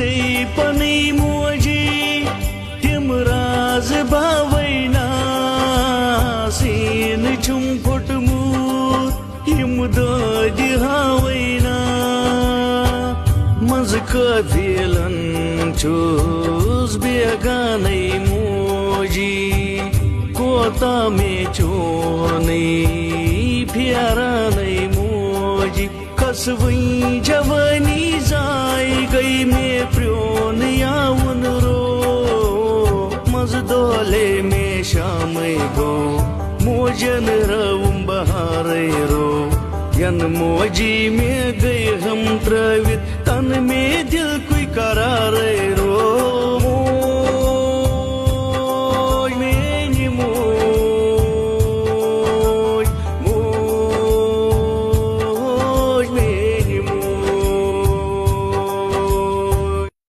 से पनी मोजी तिम राज भावैना सीन छुम फुटमूर यम दज हावैना मज कथिलन छुस बेगानै मोजी कोता में चोनै प्यारानै मोजी कसवै जवानी जाय गई में प्रोन यावन रो मज दोले में शामै गो मोजन रवम बहारै रो यन मोजी में गई हम त्रवित तन में दिल